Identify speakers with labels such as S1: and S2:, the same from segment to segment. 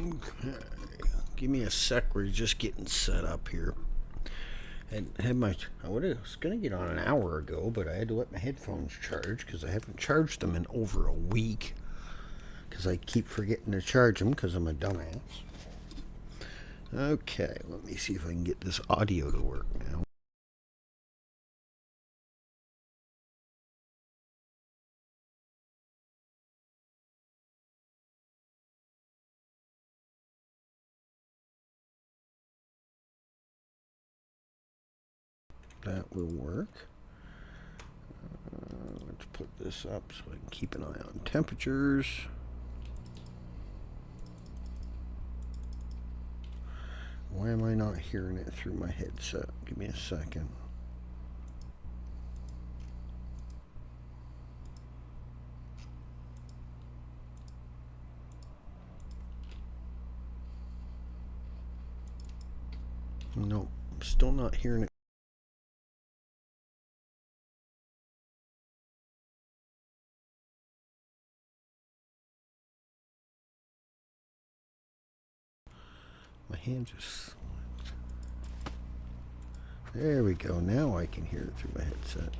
S1: Okay. Give me a sec. We're just getting set up here. And I was gonna get on an hour ago, but I had to let my headphones charge because I haven't charged them in over a week. Because I keep forgetting to charge them because I'm a dumbass. Okay, let me see if I can get this audio to work now. That will work. Let's put this up so I can keep an eye on temperatures. Why am I not hearing it through my headset? Give me a second. Nope, I'm still not hearing it. My hand just slipped. There we go. Now I can hear it through my headset.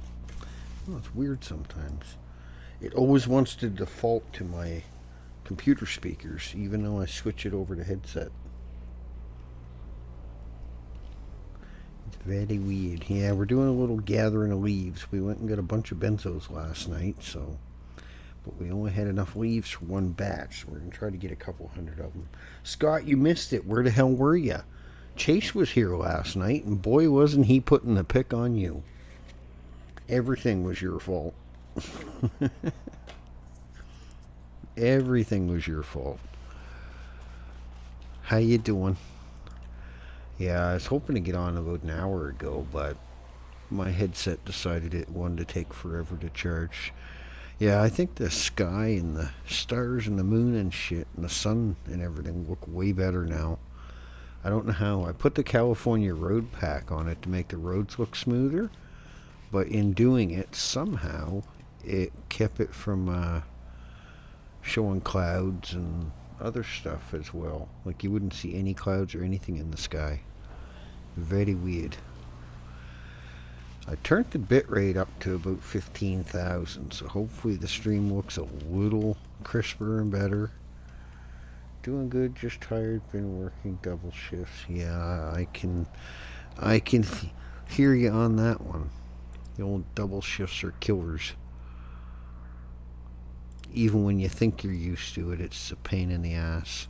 S1: Oh, it's weird sometimes. It always wants to default to my computer speakers, even though I switch it over to headset. It's very weird. Yeah, we're doing a little gathering of leaves. We went and got a bunch of benzos last night, but we only had enough leaves for one batch, so we're going to try to get a couple hundred of them. Scott, you missed it. Where the hell were you? Chase was here last night, and boy, wasn't he putting the pick on you. Everything was your fault. Everything was your fault. How you doing? Yeah, I was hoping to get on about an hour ago, but my headset decided it wanted to take forever to charge. Yeah, I think the sky and the stars and the moon and shit and the sun and everything look way better now. I don't know how. I put the California road pack on it to make the roads look smoother, but in doing it, somehow it kept it from showing clouds and other stuff as well. Like you wouldn't see any clouds or anything in the sky. Very weird. I turned the bitrate up to about 15,000, so hopefully the stream looks a little crisper and better. Doing good, just tired, been working double shifts. Yeah, I can hear you on that one. The old double shifts are killers. Even when you think you're used to it, it's a pain in the ass.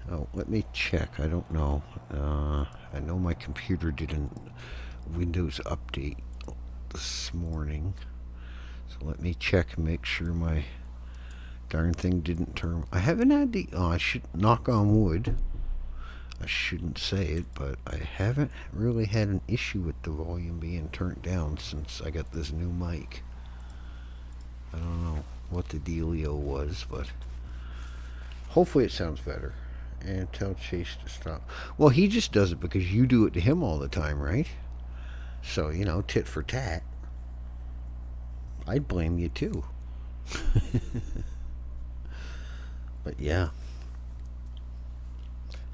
S1: Oh, let me check. I don't know. I know my computer did a Windows update this morning. So let me check and make sure my darn thing didn't turn. I haven't had the... Oh, I should knock on wood. I shouldn't say it, but I haven't really had an issue with the volume being turned down since I got this new mic. I don't know what the dealio was, but hopefully it sounds better. And tell Chase to stop. Well, he just does it because you do it to him all the time, right? So, you know, tit for tat. I'd blame you too. But yeah.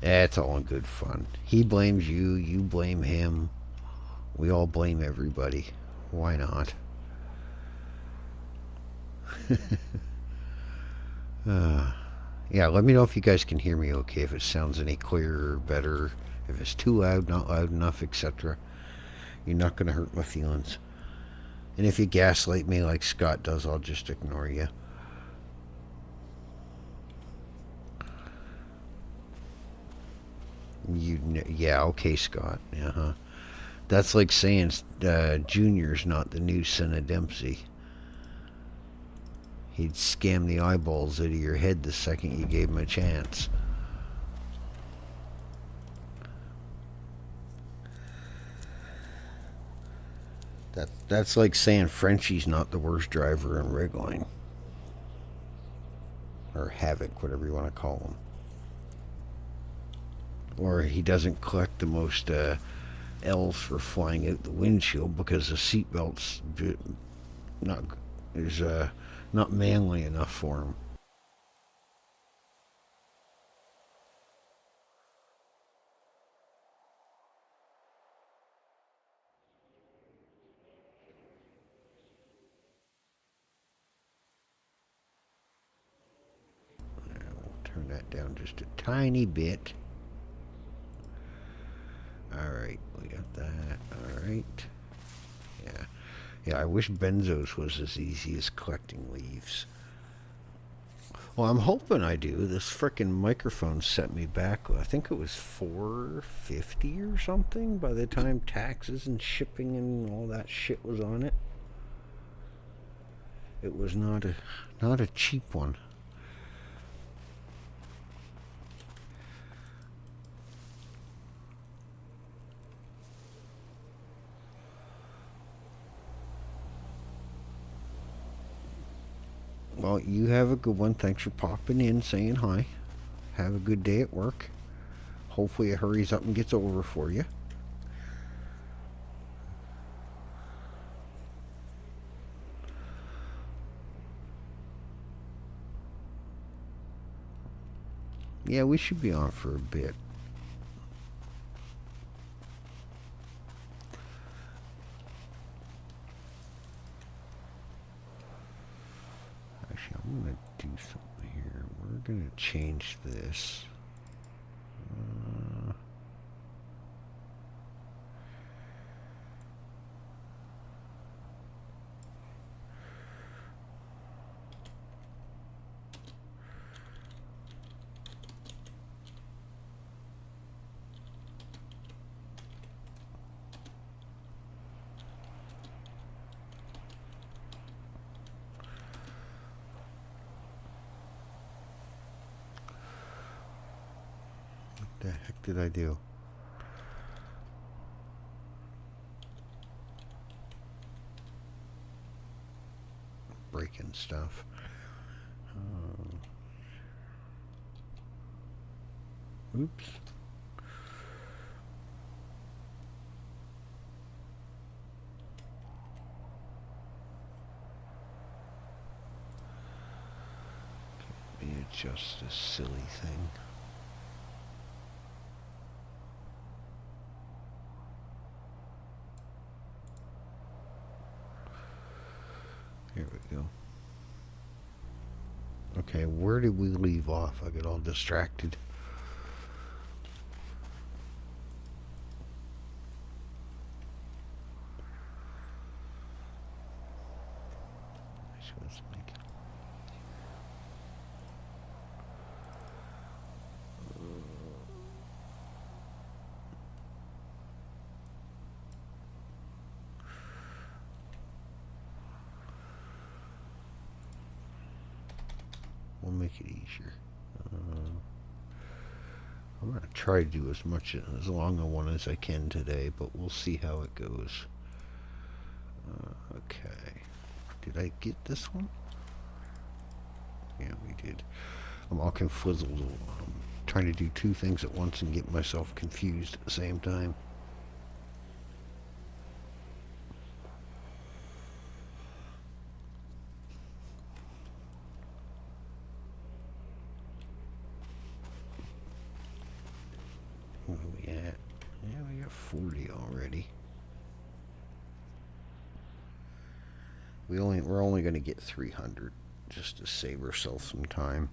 S1: It's all in good fun. He blames you, you blame him. We all blame everybody. Why not? Yeah, let me know if you guys can hear me okay, if it sounds any clearer or better, if it's too loud, not loud enough, etc. You're not going to hurt my feelings. And if you gaslight me like Scott does, I'll just ignore you. Yeah, okay, Scott. Uh-huh. That's like saying Junior's not the new Senna Dempsey. He'd scam the eyeballs out of your head the second you gave him a chance. That's like saying Frenchie's not the worst driver in Redline. Or Havoc, whatever you want to call him. Or he doesn't collect the most L's for flying out the windshield because the seatbelt's not is not manly enough for him. Turn that down just a tiny bit. Alright, we got that. Alright. Yeah. Yeah, I wish benzos was as easy as collecting leaves. Well, I'm hoping I do. This frickin' microphone set me back. I think it was $450 or something by the time taxes and shipping and all that shit was on it. It was not a cheap one. Well, you have a good one. Thanks for popping in, saying hi. Have a good day at work. Hopefully it hurries up and gets over for you. Yeah, we should be on for a bit. Actually, I'm going to do something here. We're going to change this. What the heck did I do? Breaking stuff. Oops. Let me adjust this silly thing. Here we go. Okay, where did we leave off? I got all distracted. We'll make it easier. I'm going to try to do as long a one as I can today, but we'll see how it goes. Okay. Did I get this one? Yeah, we did. I'm all confuzzled. I'm trying to do two things at once and get myself confused at the same time. Where are we at? Yeah, we got 40 already. We're only going to get 300 just to save ourselves some time,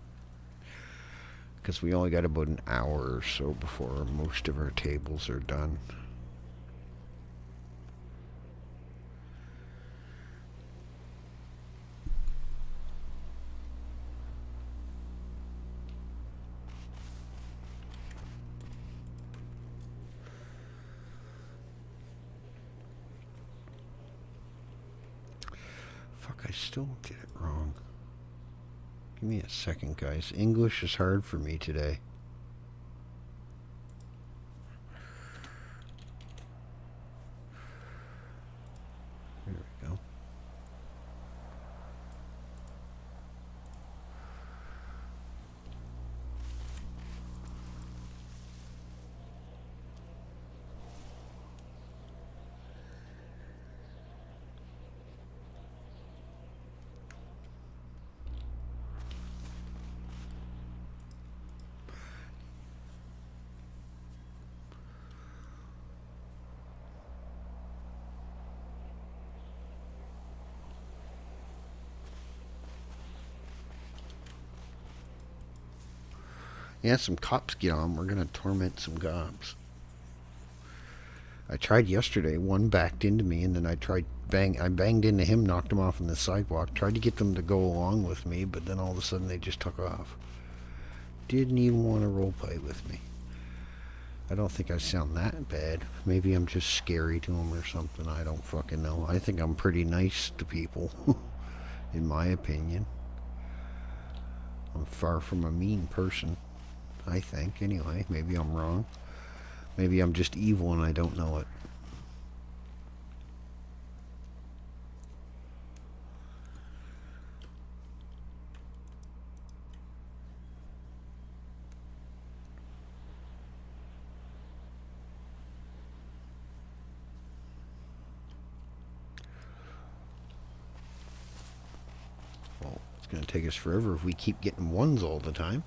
S1: because we only got about an hour or so before most of our tables are done. Fuck, I still did it wrong. Give me a second, guys. English is hard for me today. There we go. Yeah, some cops get on. We're gonna torment some cops. I tried yesterday. One backed into me, and then I banged into him, knocked him off on the sidewalk. Tried to get them to go along with me, but then all of a sudden they just took off. Didn't even want to role play with me. I don't think I sound that bad. Maybe I'm just scary to them or something. I don't fucking know. I think I'm pretty nice to people, in my opinion. I'm far from a mean person, I think, anyway. Maybe I'm wrong. Maybe I'm just evil and I don't know it. Well, it's going to take us forever if we keep getting ones all the time.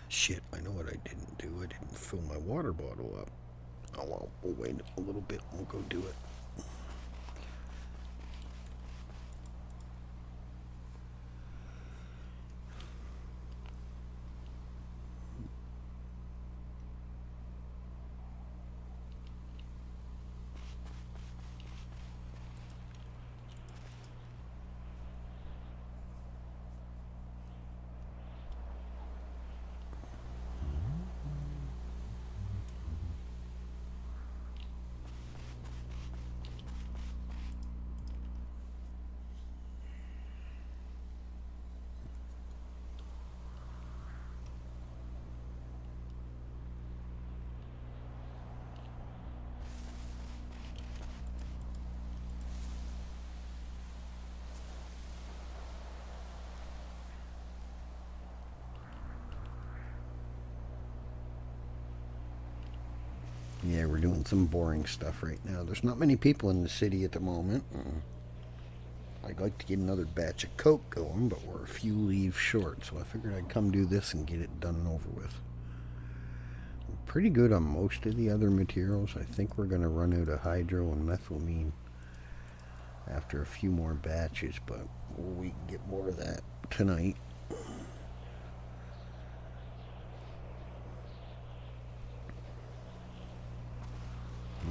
S1: Shit, I know what I didn't do. I didn't fill my water bottle up. Oh well, we'll wait a little bit. We'll go do it. Yeah, we're doing some boring stuff right now. There's not many people in the city at the moment. I'd like to get another batch of Coke going, but we're a few leaves short, so I figured I'd come do this and get it done and over with. I'm pretty good on most of the other materials. I think we're going to run out of hydro and methylamine after a few more batches, but we can get more of that tonight.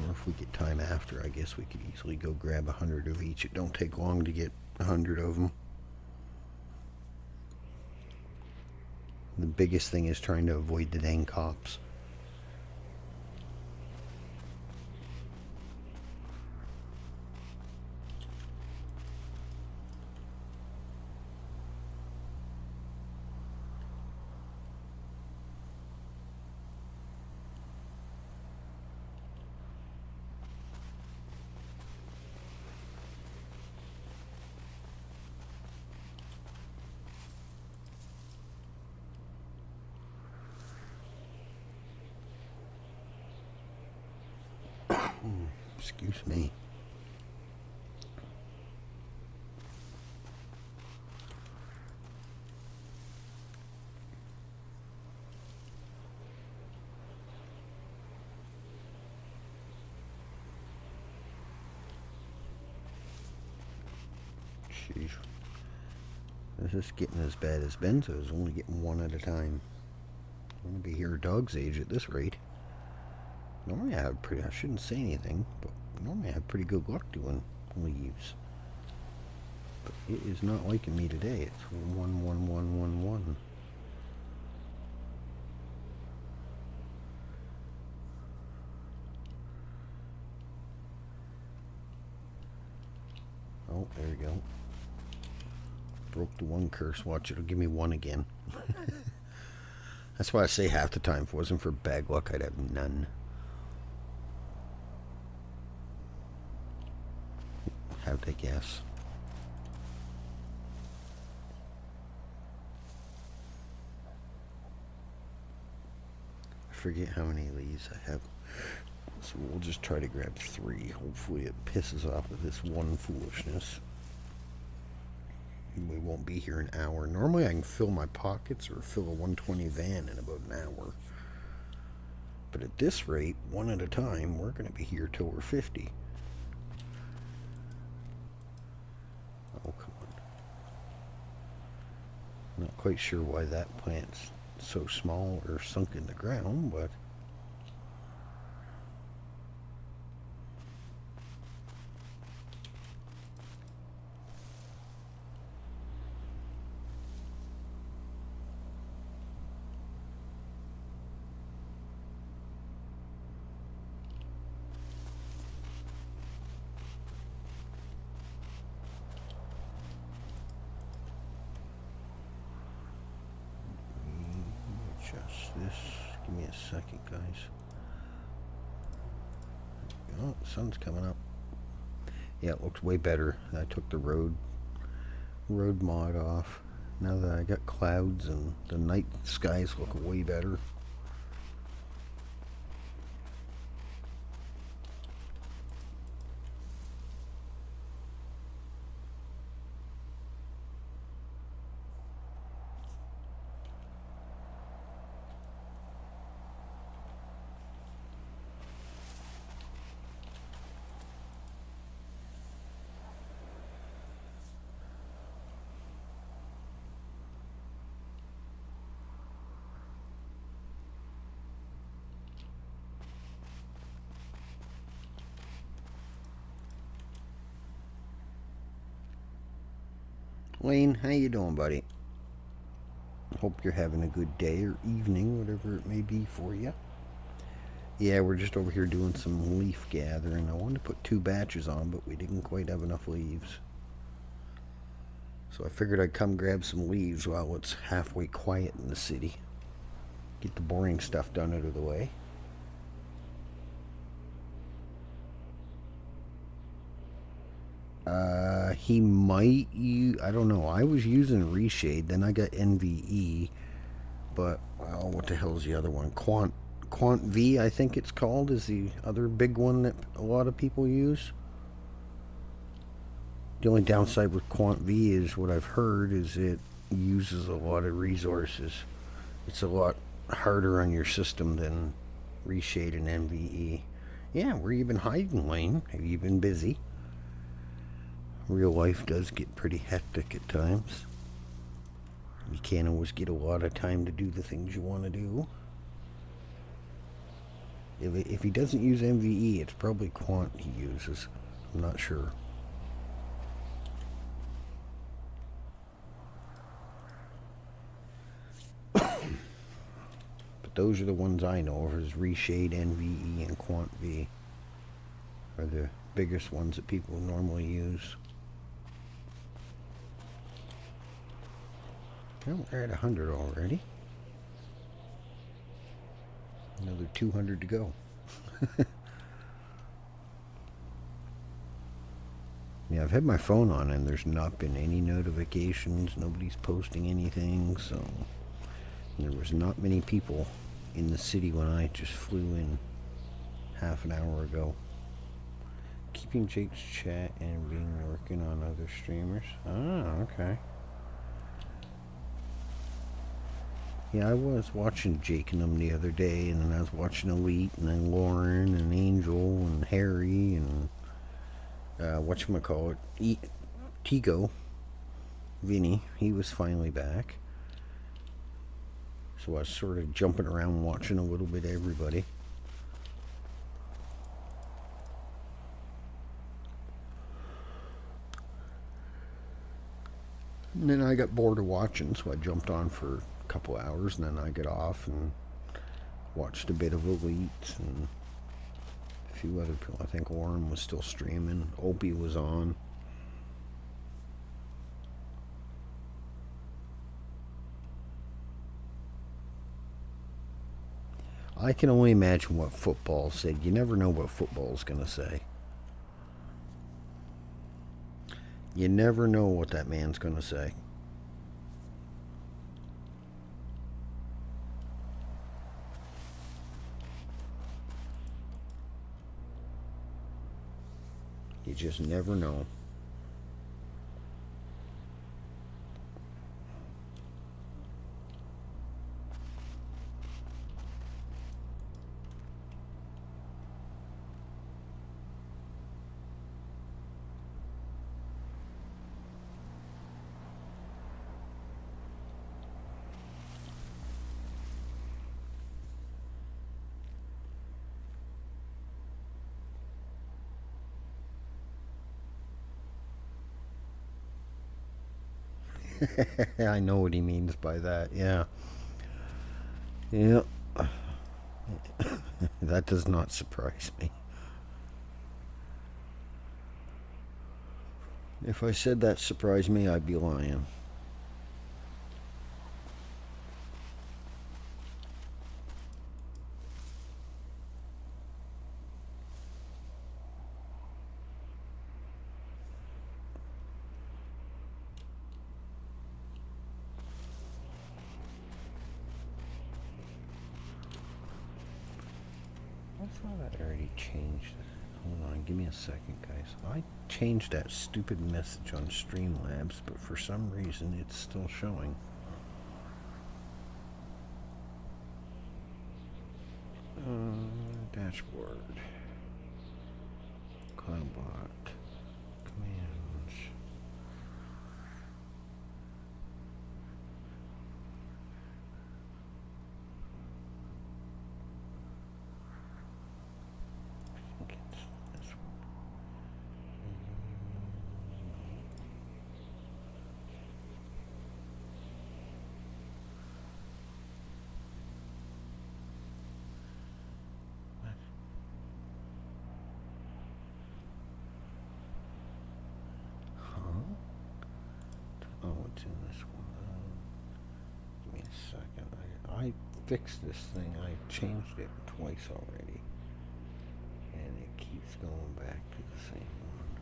S1: Or if we get time after, I guess we could easily go grab 100 of each. It don't take long to get 100 of them. The biggest thing is trying to avoid the dang cops. Excuse me. Sheesh. This is getting as bad as Benzo's, only getting one at a time. I'm going to be here a dog's age at this rate. Normally I shouldn't say anything, but normally I have pretty good luck doing leaves. But it is not liking me today. It's 11111. Oh, there we go. Broke the one curse. Watch, it'll give me one again. That's why I say half the time, if it wasn't for bad luck, I'd have none. How'd they guess? I forget how many leaves I have. So we'll just try to grab 3. Hopefully it pisses off of this one foolishness. We won't be here an hour. Normally I can fill my pockets or fill a 120 van in about an hour. But at this rate, one at a time, we're going to be here till we're 50. Oh, come on. Not quite sure why that plant's so small or sunk in the ground, but adjust this. Give me a second, guys. Oh, the sun's coming up. Yeah, it looks way better. I took the road mod off. Now that I got clouds and the night skies look way better. Wayne, how you doing, buddy? Hope you're having a good day or evening, whatever it may be for you. Yeah, we're just over here doing some leaf gathering. I wanted to put 2 batches on, but we didn't quite have enough leaves. So I figured I'd come grab some leaves while it's halfway quiet in the city. Get the boring stuff done out of the way. He might use, I don't know. I was using Reshade, then I got NVE, but, well, what the hell is the other one? Quant V, I think it's called, is the other big one that a lot of people use. The only downside with Quant V is what I've heard is it uses a lot of resources. It's a lot harder on your system than Reshade and NVE. Yeah, where you been hiding, Wayne? Have you been busy? Real life does get pretty hectic at times. You can't always get a lot of time to do the things you want to do. If he doesn't use MVE, it's probably Quant he uses. I'm not sure. But those are the ones I know of, is Reshade, NVE, and Quant V are the biggest ones that people normally use. Well, we're at 100 already. Another 200 to go. Yeah, I've had my phone on and there's not been any notifications. Nobody's posting anything, so there was not many people in the city when I just flew in half an hour ago. Keeping Jake's chat and being working on other streamers. Ah, okay. Yeah, I was watching Jake and them the other day, and then I was watching Elite, and then Lauren, and Angel, and Harry, and whatchamacallit, Tigo, Vinny. He was finally back. So I was sort of jumping around watching a little bit of everybody. And then I got bored of watching, so I jumped on for couple hours, and then I got off and watched a bit of Elite and a few other people. I think Warren was still streaming. Opie was on. I can only imagine what football said. You never know what football's gonna say. You never know what that man's gonna say. You just never know. I know what he means by that. Yeah. Yeah. That does not surprise me. If I said that surprised me, I'd be lying. I thought I already changed it. Hold on, give me a second, guys. I changed that stupid message on Streamlabs, but for some reason it's still showing. Dashboard. Cloudbot. Commands. I think it's this one. What? Huh? Oh, it's in this one. Give me a second. I fixed this thing. I changed it twice already. And it keeps going back to the same one.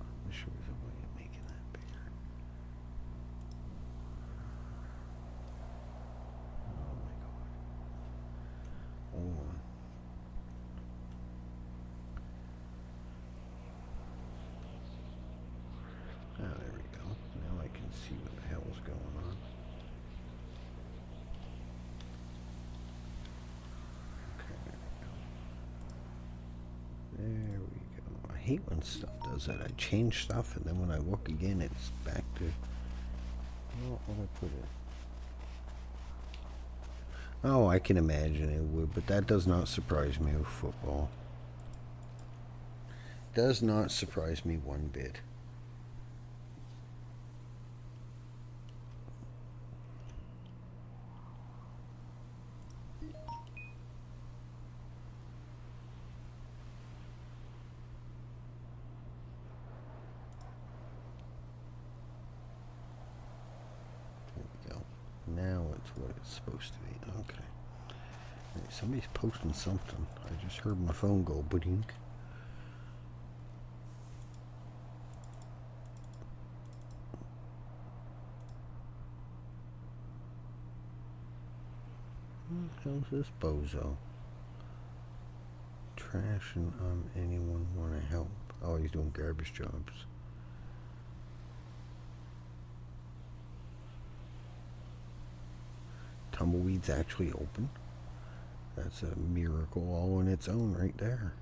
S1: I wish there was a way of making that bigger. Oh my god. Hold on. Ah, there we go. Now I can see what the hell's going on. Okay, there we go. I hate when stuff does that. I change stuff and then when I look again it's back to... Well, where did I put it? Oh, I can imagine it would, but that does not surprise me with football. Does not surprise me one bit. Now it's what it's supposed to be. Okay. Right, somebody's posting something. I just heard my phone go boodink. How's this bozo? Trashing anyone want to help? Oh, he's doing garbage jobs. Tumbleweed's actually open. That's a miracle all on its own right there.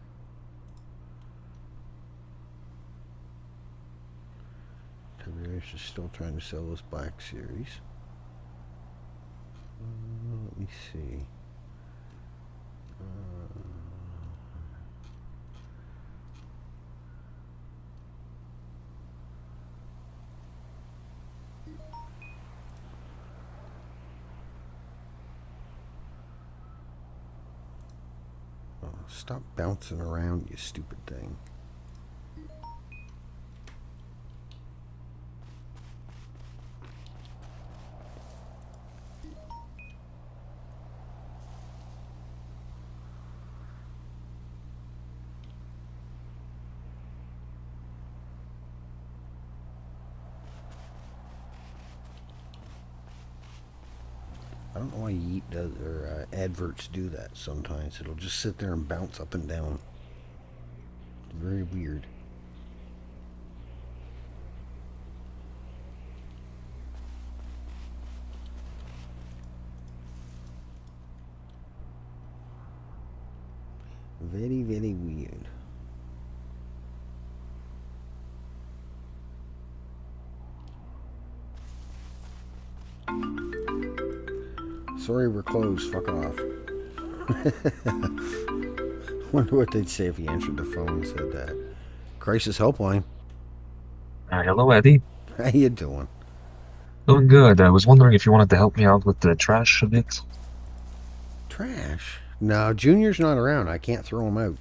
S1: Tiberius is still trying to sell this Black Series. Let me see. Stop bouncing around, you stupid thing. I don't know why Yeet does, or adverts do that sometimes. It'll just sit there and bounce up and down. It's very weird. Very, very weird. Sorry, we're closed. Fuck off. Wonder what they'd say if he answered the phone and said that. Crisis helpline.
S2: Hello, Eddie.
S1: How you doing?
S2: Doing good. I was wondering if you wanted to help me out with the trash a bit.
S1: Trash? No, Junior's not around. I can't throw him out.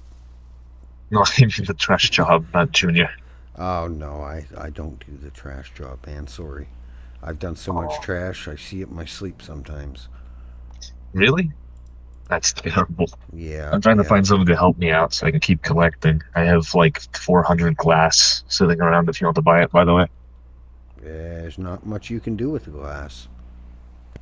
S2: No, I mean the trash job, not Junior.
S1: Oh, no, I don't do the trash job, man. Sorry. I've done so much
S2: Oh,
S1: trash, I see it in my sleep sometimes.
S2: really? That's terrible.
S1: Yeah,
S2: I'm trying to
S1: yeah.
S2: find someone to help me out so I can keep collecting. I have like 400 glass sitting around if you want to buy it, by the way.
S1: There's not much you can do with the glass.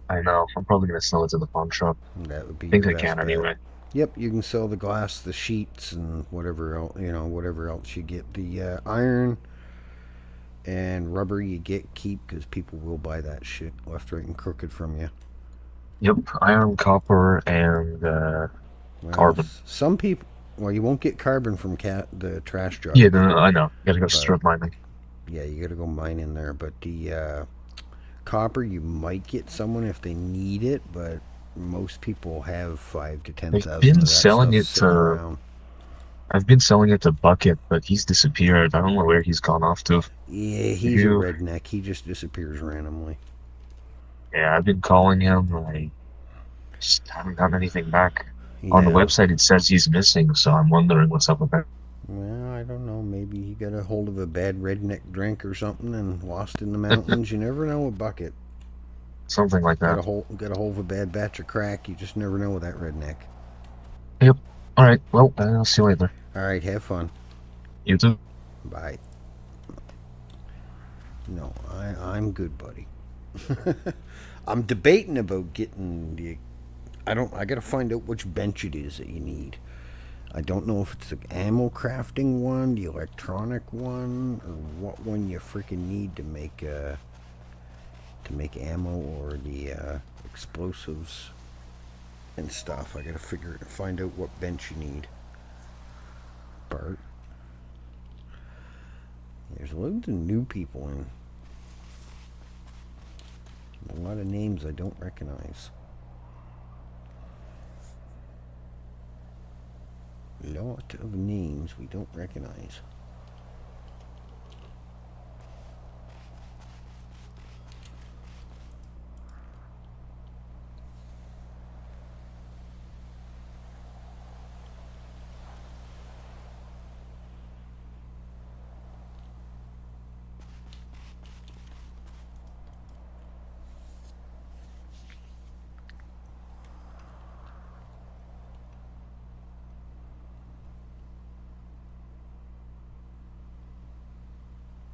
S2: I know. I'm probably going to sell it to the pawn shop.
S1: That would be your
S2: Think I can
S1: best bet.
S2: anyway.
S1: Yep, you can sell the glass, the sheets, and whatever else, whatever else you get. The iron and rubber you get keep because people will buy that shit left, right, and crooked from you.
S2: Yep, iron, copper, and
S1: Well,
S2: carbon.
S1: some people, well, you won't get carbon from the trash job.
S2: Yeah,
S1: You
S2: no,
S1: gotta
S2: no,
S1: go,
S2: I know. Gotta go
S1: but
S2: strip mining.
S1: yeah, you gotta go mine in there. But the copper, you might get someone if they need it, but most people have five to ten
S2: I've
S1: thousand
S2: been
S1: of that
S2: selling
S1: stuff
S2: it
S1: sitting
S2: to
S1: around.
S2: I've been selling it to Bucket, but he's disappeared. I don't know where he's gone off to.
S1: Yeah,
S2: If
S1: he's a
S2: you,
S1: redneck. He just disappears randomly.
S2: yeah, I've been calling him. I just haven't gotten anything back. On the
S1: Yeah.
S2: website, it says he's missing, so I'm wondering what's up with that.
S1: Well, I don't know. Maybe he got a hold of a bad redneck drink or something and lost in the mountains. You never know with Bucket.
S2: Something like that.
S1: Got a hold of a bad batch of crack. You just never know with that redneck.
S2: Yep. All right. Well, I'll see you later.
S1: All right, have fun.
S2: You too.
S1: Bye. No, I'm good, buddy. I'm debating about getting the. I don't. I gotta find out which bench it is that you need. I don't know if it's the ammo crafting one, the electronic one, or what one you freaking need to make ammo or the explosives and stuff. I gotta find out what bench you need. Bart, there's loads of new people in. A lot of names I don't recognize. Lot of names we don't recognize.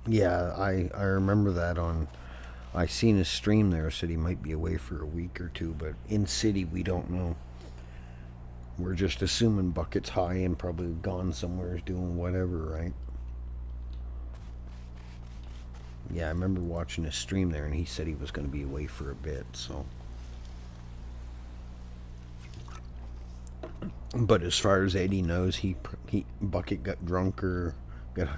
S1: Yeah, I remember that on. I seen his stream there. Said he might be away for a week or two, but in city we don't know. We're just assuming Bucket's high and probably gone somewhere doing whatever, right? Yeah, I remember watching his stream there, and he said he was going to be away for a bit. So, but as far as Eddie knows, he Bucket got drunk or got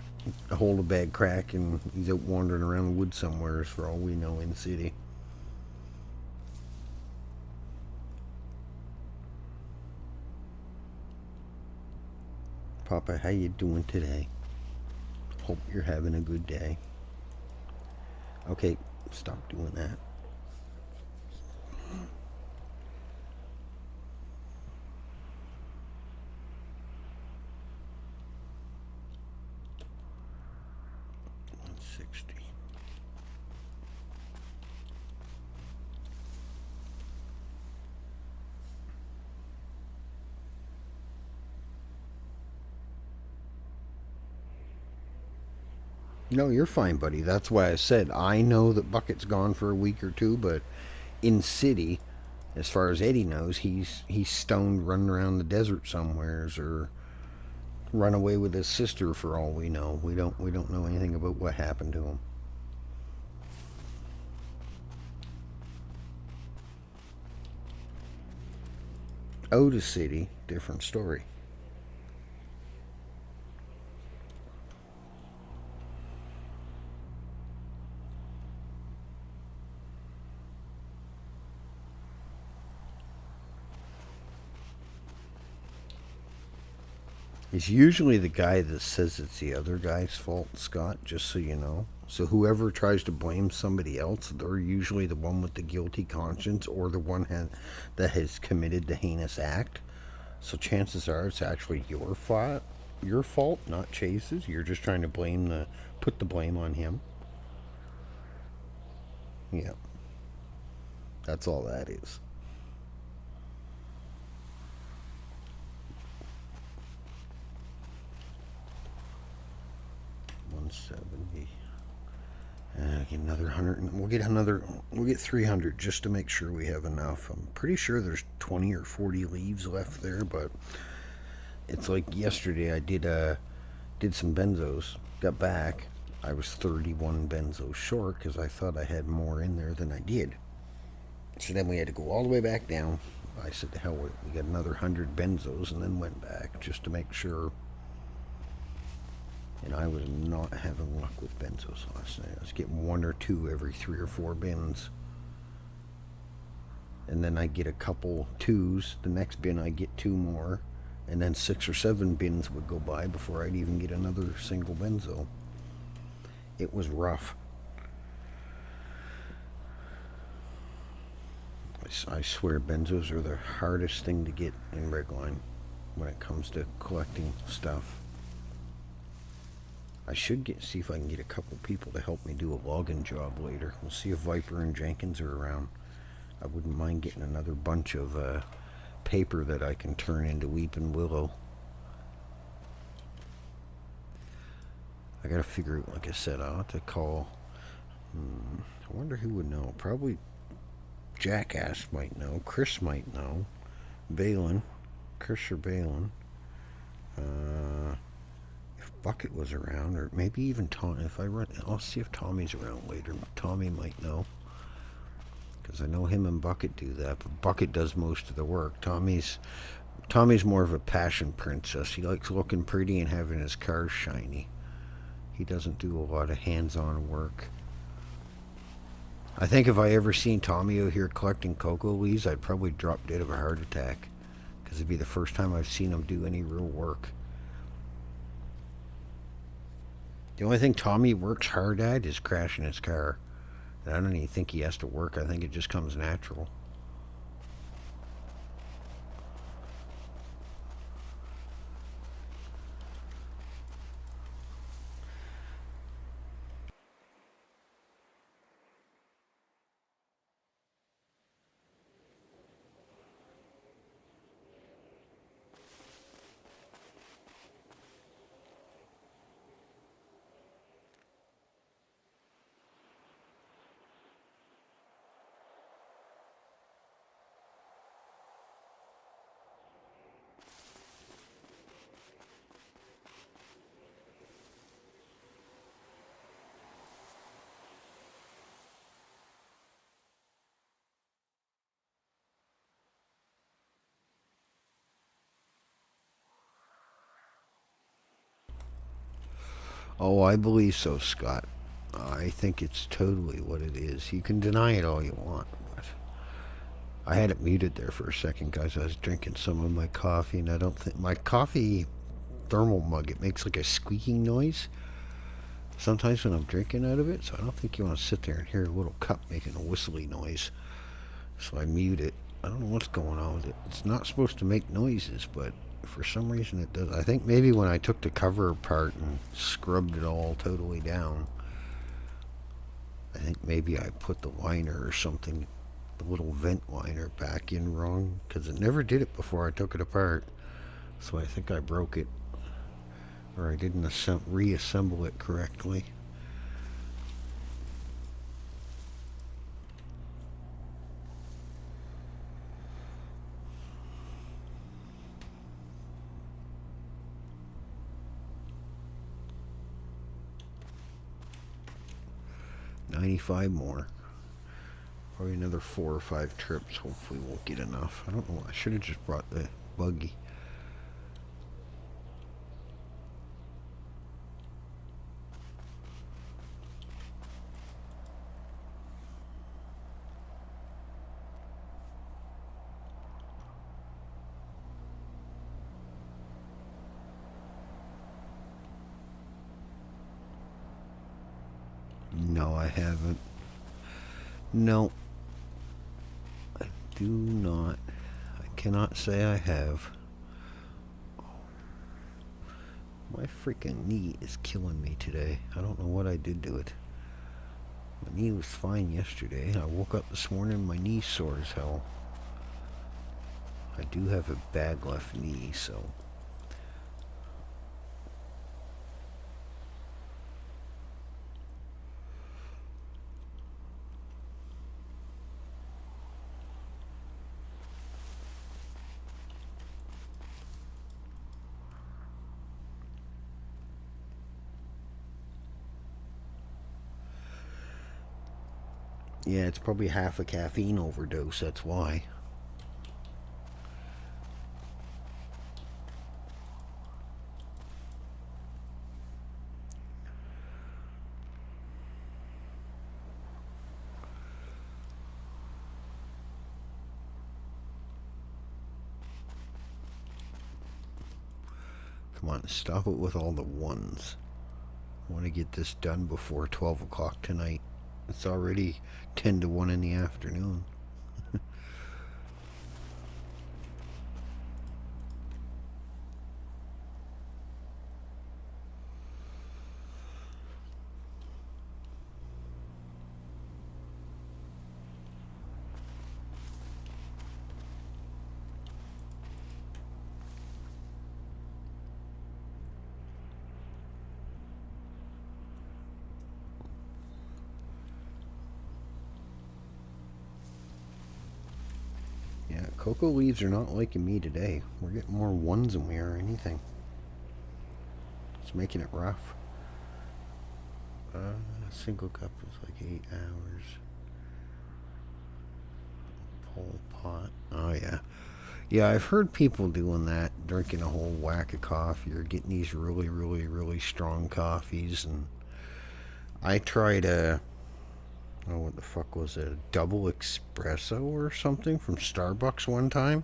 S1: a hold of bad crack, and he's out wandering around the woods somewhere, for all we know, in the city. Papa, how you doing today? Hope you're having a good day. Okay, stop doing that. One 60. No, you're fine, buddy. That's why I said I know that Bucket's gone for a week or two, but in city, as far as Eddie knows, he's stoned running around the desert somewheres or run away with his sister for all we know. We don't know anything about what happened to him. Otis City, different story. It's usually the guy that says it's the other guy's fault, Scott, just so you know. So whoever tries to blame somebody else, they're usually the one with the guilty conscience or the one that has committed the heinous act. So chances are it's actually your fault, not Chase's. You're just trying to put the blame on him. Yeah, that's all that is. 170. Get another 100. We'll get 300 just to make sure we have enough. I'm pretty sure there's 20 or 40 leaves left there, but it's like yesterday I did some benzos, got back. I was 31 benzos short because I thought I had more in there than I did. So then we had to go all the way back down. I said, to hell with it. We got another 100 benzos and then went back just to make sure. And I was not having luck with benzos last night. I was getting one or two every 3 or 4 bins. And then I get a couple twos. The next bin I get 2 more. And then 6 or 7 bins would go by before I'd even get another single benzo. It was rough. I swear benzos are the hardest thing to get in Redline when it comes to collecting stuff. I should see if I can get a couple people to help me do a logging job later. We'll see if Viper and Jenkins are around. I wouldn't mind getting another bunch of paper that I can turn into weeping willow. I gotta figure out, like I said, I'll have to call. I wonder who would know. Probably Jackass might know. Chris might know. Balin. Chris or Balin. If Bucket was around, or maybe even Tom. I'll see if Tommy's around later. Tommy might know. Because I know him and Bucket do that, but Bucket does most of the work. Tommy's more of a passion princess. He likes looking pretty and having his cars shiny. He doesn't do a lot of hands-on work. I think if I ever seen Tommy out here collecting cocoa leaves, I'd probably drop dead of a heart attack. Because it'd be the first time I've seen him do any real work. The only thing Tommy works hard at is crashing his car. And I don't even think he has to work. I think it just comes natural. Oh, I believe so, Scott. I think it's totally what it is. You can deny it all you want, but I had it muted there for a second, guys. I was drinking some of my coffee, and I don't think my coffee thermal mug, it makes like a squeaking noise sometimes when I'm drinking out of it. So I don't think you want to sit there and hear a little cup making a whistly noise. So I mute it. I don't know what's going on with it. It's not supposed to make noises, but for some reason it does. I think maybe when I took the cover apart and scrubbed it all totally down, I think maybe I put the liner or something, the little vent liner, back in wrong, because it never did it before I took it apart. So I think I broke it, or I didn't reassemble it correctly. $95 more. Probably another 4 or 5 trips. Hopefully we'll get enough. I don't know. I should have just brought the buggy. No, I haven't. No, I do not. I cannot say I have. My freaking knee is killing me today. I don't know what I did to it. My knee was fine yesterday. I woke up this morning, my knee's sore as hell. I do have a bad left knee, so... Yeah, it's probably half a caffeine overdose, that's why. Come on, stop it with all the ones. I want to get this done before 12 o'clock tonight. It's already 10 to 1 in the afternoon. Yeah, cocoa leaves are not liking me today. We're getting more ones than we are anything. It's making it rough. A single cup is like 8 hours. Whole pot. Oh, yeah. Yeah, I've heard people doing that, drinking a whole whack of coffee or getting these really, really, really strong coffees. And I tried oh, what the fuck was it? A double espresso or something from Starbucks one time.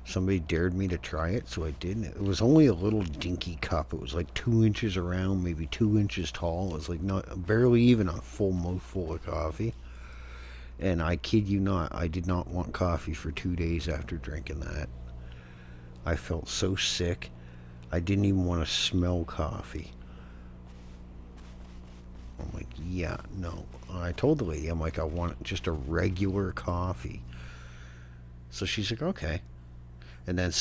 S1: Somebody dared me to try it, so I did. It was only a little dinky cup. It was like 2 inches around, maybe 2 inches tall. It was like not barely even a full mouthful of coffee. And I kid you not, I did not want coffee for 2 days after drinking that. I felt so sick. I didn't even want to smell coffee. I'm like, yeah, no. I told the lady, I'm like, I want just a regular coffee. So she's like, okay. And then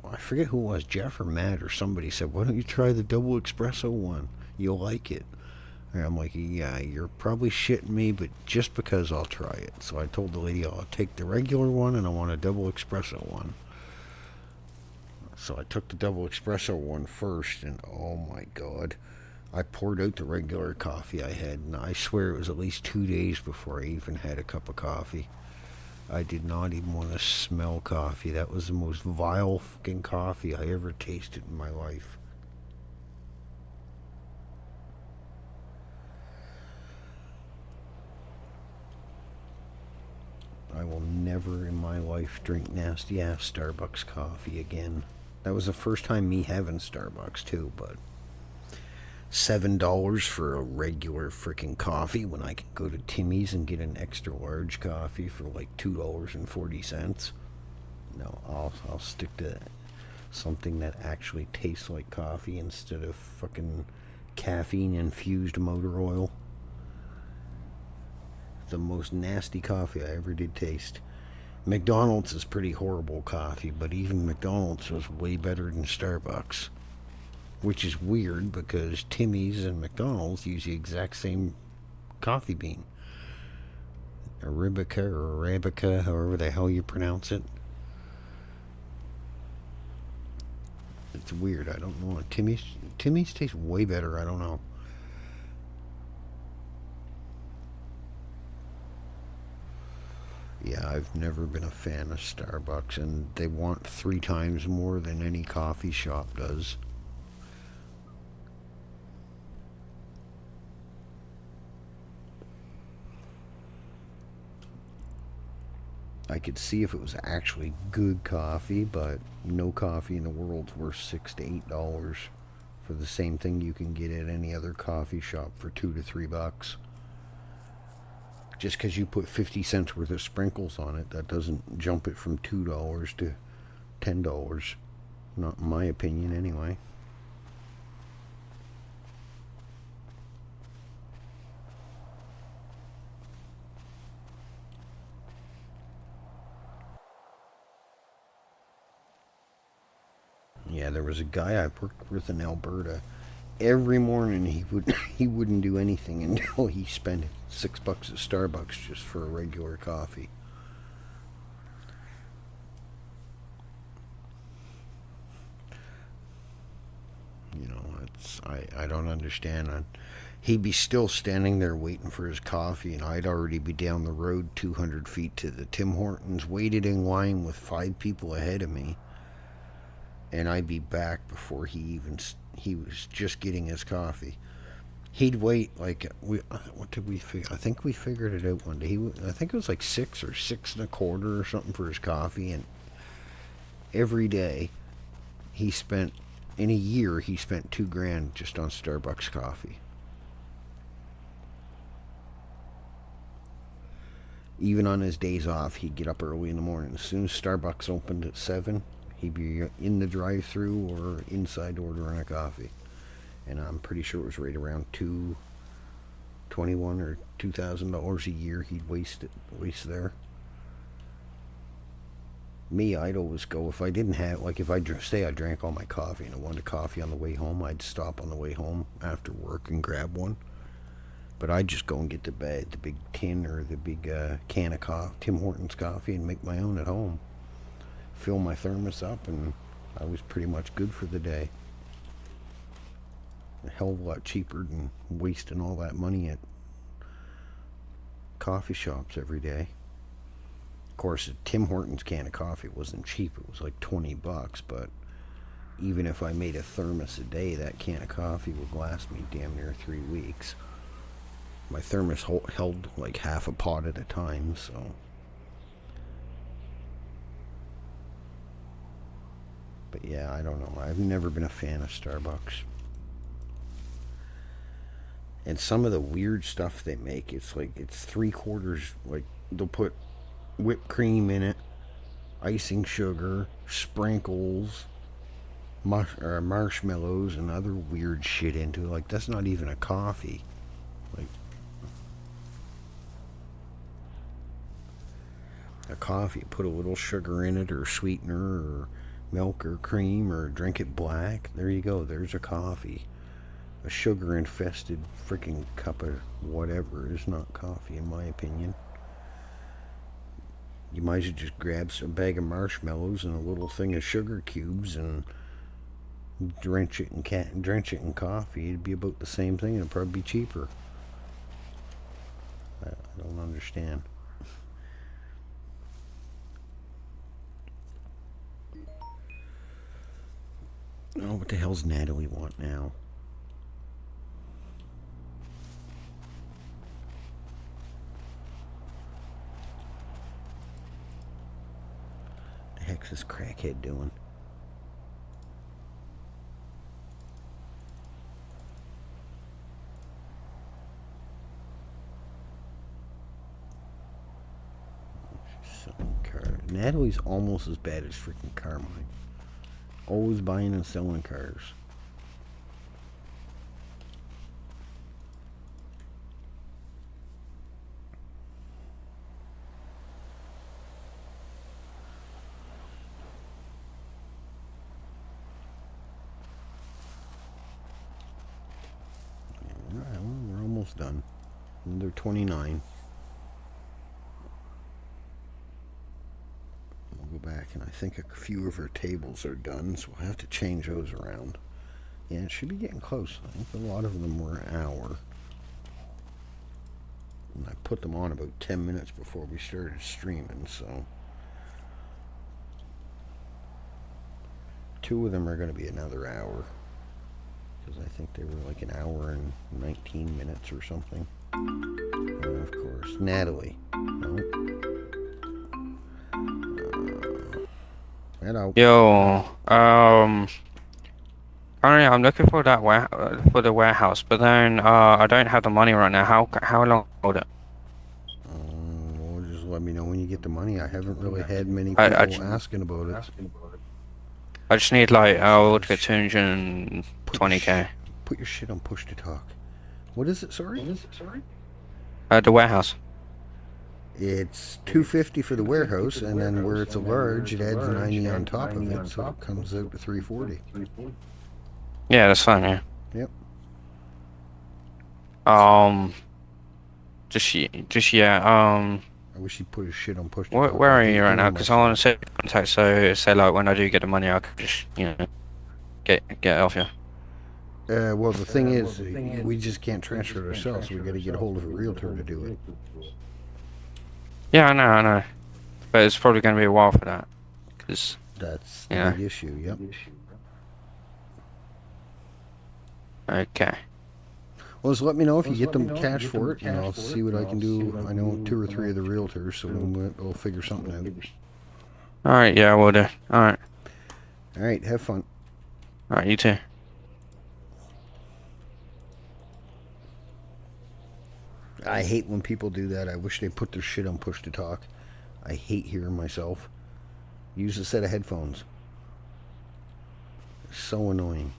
S1: I forget who it was, Jeff or Matt or somebody said, why don't you try the double espresso one? You'll like it. And I'm like, yeah, you're probably shitting me, but just because I'll try it. So I told the lady, I'll take the regular one and I want a double espresso one. So I took the double espresso one first, and oh my god. I poured out the regular coffee I had, and I swear it was at least 2 days before I even had a cup of coffee. I did not even want to smell coffee. That was the most vile fucking coffee I ever tasted in my life. I will never in my life drink nasty ass Starbucks coffee again. That was the first time me having Starbucks too, but $7 for a regular freaking coffee when I can go to Timmy's and get an extra large coffee for like $2.40. No, I'll stick to something that actually tastes like coffee instead of fucking caffeine infused motor oil. The most nasty coffee I ever did taste. McDonald's is pretty horrible coffee, but even McDonald's was way better than Starbucks. Which is weird because Timmy's and McDonald's use the exact same coffee bean. Arabica or Arabica, however the hell you pronounce it. It's weird, I don't know. Timmy's tastes way better, I don't know. Yeah, I've never been a fan of Starbucks, and they want 3 times more than any coffee shop does. I could see if it was actually good coffee, but no coffee in the world's worth $6 to $8 for the same thing you can get at any other coffee shop for $2 to $3. Just because you put 50 cents worth of sprinkles on it, that doesn't jump it from $2 to $10. Not in my opinion, anyway. Yeah, there was a guy I worked with in Alberta. Every morning he wouldn't do anything until he spent $6 at Starbucks just for a regular coffee. You know, I don't understand. He'd be still standing there waiting for his coffee, and I'd already be down the road 200 feet to the Tim Hortons, waited in line with 5 people ahead of me, and I'd be back before he was just getting his coffee. He'd wait like what did we figure? I think we figured it out one day. I think it was like 6 or 6 and a quarter or something for his coffee, and every day he spent in a year he spent $2,000 just on Starbucks coffee. Even on his days off, he'd get up early in the morning. As soon as Starbucks opened at 7, he'd be in the drive-thru or inside ordering a coffee. And I'm pretty sure it was right around $2,21 or $2,000 a year he'd waste there. Me, I'd always go if I didn't have, like if I say I drank all my coffee and I wanted a coffee on the way home, I'd stop on the way home after work and grab one. But I'd just go and get the big tin or the big can of Tim Hortons coffee and make my own at home. Fill my thermos up, and I was pretty much good for the day. A hell of a lot cheaper than wasting all that money at coffee shops every day. Of course, a Tim Hortons can of coffee wasn't cheap. It was like $20, but even if I made a thermos a day, that can of coffee would last me damn near 3 weeks. My thermos held like half a pot at a time, so. But yeah, I don't know. I've never been a fan of Starbucks. And some of the weird stuff they make, it's like it's 3/4, like they'll put whipped cream in it, icing sugar, sprinkles, marshmallows, and other weird shit into it. Like, that's not even a coffee. Like, a coffee, put a little sugar in it, or sweetener, or milk, or cream, or drink it black. There you go, there's a coffee. A sugar infested freaking cup of whatever is not coffee, in my opinion. You might as well just grab a bag of marshmallows and a little thing of sugar cubes and drench it in coffee. It'd be about the same thing. It'd probably be cheaper. I don't understand. Oh, what the hell's Natalie want now? The heck's this crackhead doing? Selling cars. Natalie's almost as bad as freaking Carmine. Always buying and selling cars. Alright, well, we're almost done. Another 29. We'll go back, and I think a few of her tables are done, so we'll have to change those around. Yeah, it should be getting close. I think a lot of them were an hour. And I put them on about 10 minutes before we started streaming, so 2 of them are going to be another hour. Because I think they were like an hour and 19 minutes or something. Of course, Natalie. No. Hello.
S3: Yo, Currently, I'm looking for that for the warehouse, but then I don't have the money right now. How long will it?
S1: Well, just let me know when you get the money. I haven't really had many
S3: I I,
S1: people
S3: ju-
S1: asking about it.
S3: I just need like I'll get 220K.
S1: Put your put your shit on push to talk. What is it? Sorry.
S3: The warehouse.
S1: It's 250 for the warehouse, and then where it's a large, it adds 90 on top of it, so it comes out to 340.
S3: Yeah, that's fine. Yeah.
S1: Yep.
S3: Um. Just yeah.
S1: I wish he put his shit on push to talk.
S3: Where
S1: I
S3: are
S1: hate
S3: you right now?
S1: hearing
S3: Because I want to
S1: myself.
S3: set contact so say like when I do get the money, I can just get it off you.
S1: Well, the thing is, we just can't transfer it ourselves. We got to get a hold of a realtor to do it.
S3: Yeah, I know, but it's probably going to be a while for that. Because
S1: That's
S3: you
S1: the
S3: know.
S1: big issue. Yep.
S3: Okay.
S1: Well, just let me know if you get them cash for it, and I'll see what I can do. I know 2 or 3 of the realtors, so we'll figure something out.
S3: All right. Yeah, I will do. All right.
S1: All right. Have fun.
S3: All right. You too.
S1: I hate when people do that. I wish they put their shit on push to talk. I hate hearing myself. Use a set of headphones. It's so annoying.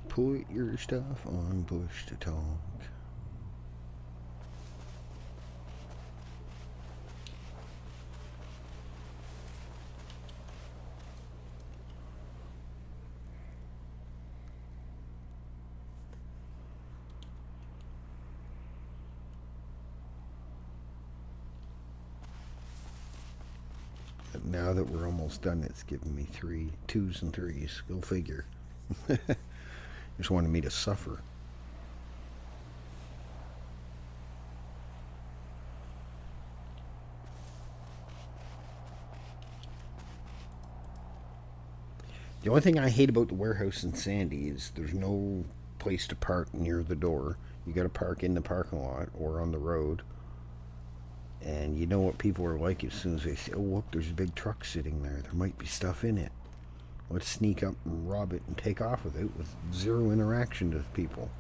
S1: Put your stuff on push to talk. Now that we're almost done, it's giving me 2s and 3s. Go figure. Just wanted me to suffer. The only thing I hate about the warehouse in Sandy is there's no place to park near the door. You got to park in the parking lot or on the road. And you know what people are like as soon as they say, oh, look, there's a big truck sitting there. There might be stuff in it. Let's sneak up and rob it and take off with it with zero interaction to people.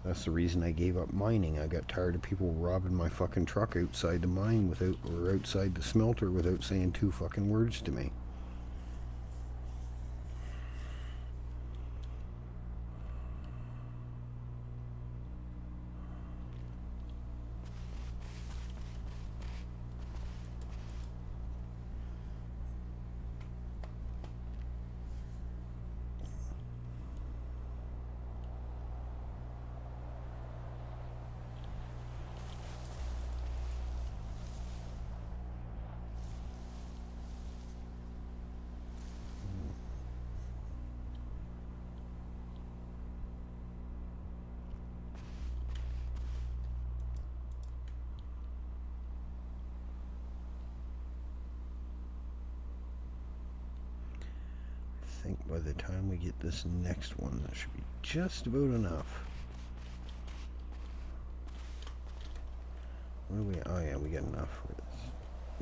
S1: That's the reason I gave up mining. I got tired of people robbing my fucking truck outside the mine or outside the smelter without saying 2 fucking words to me. I think by the time we get this next one, that should be just about enough. What do we? Oh yeah, we got enough.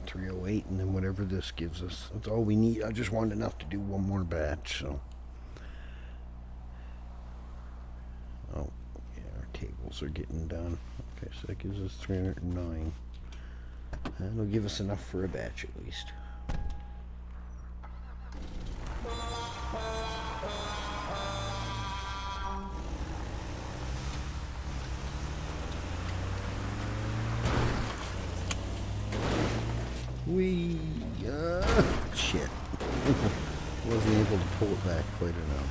S1: 308, and then whatever this gives us. That's all we need. I just wanted enough to do one more batch, so. Oh, yeah, our tables are getting done. Okay, so that gives us 309. That'll give us enough for a batch at least. Shit. Wasn't able to pull it back quite enough.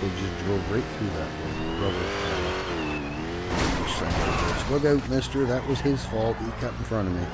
S1: vehicle just drove right through that rubble pile. Look out, mister. That was his fault. He cut in front of me.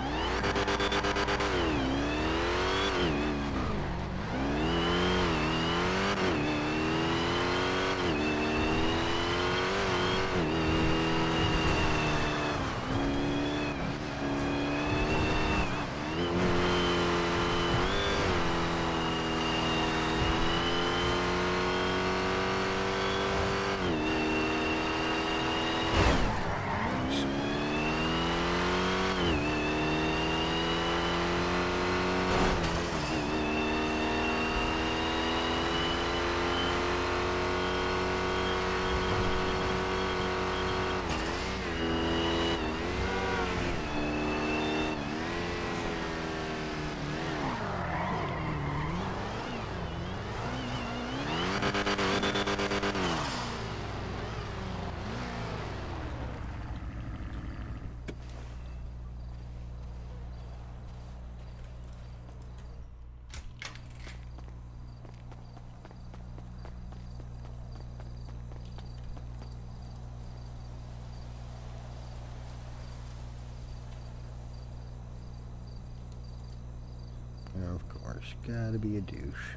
S1: Of course, gotta be a douche.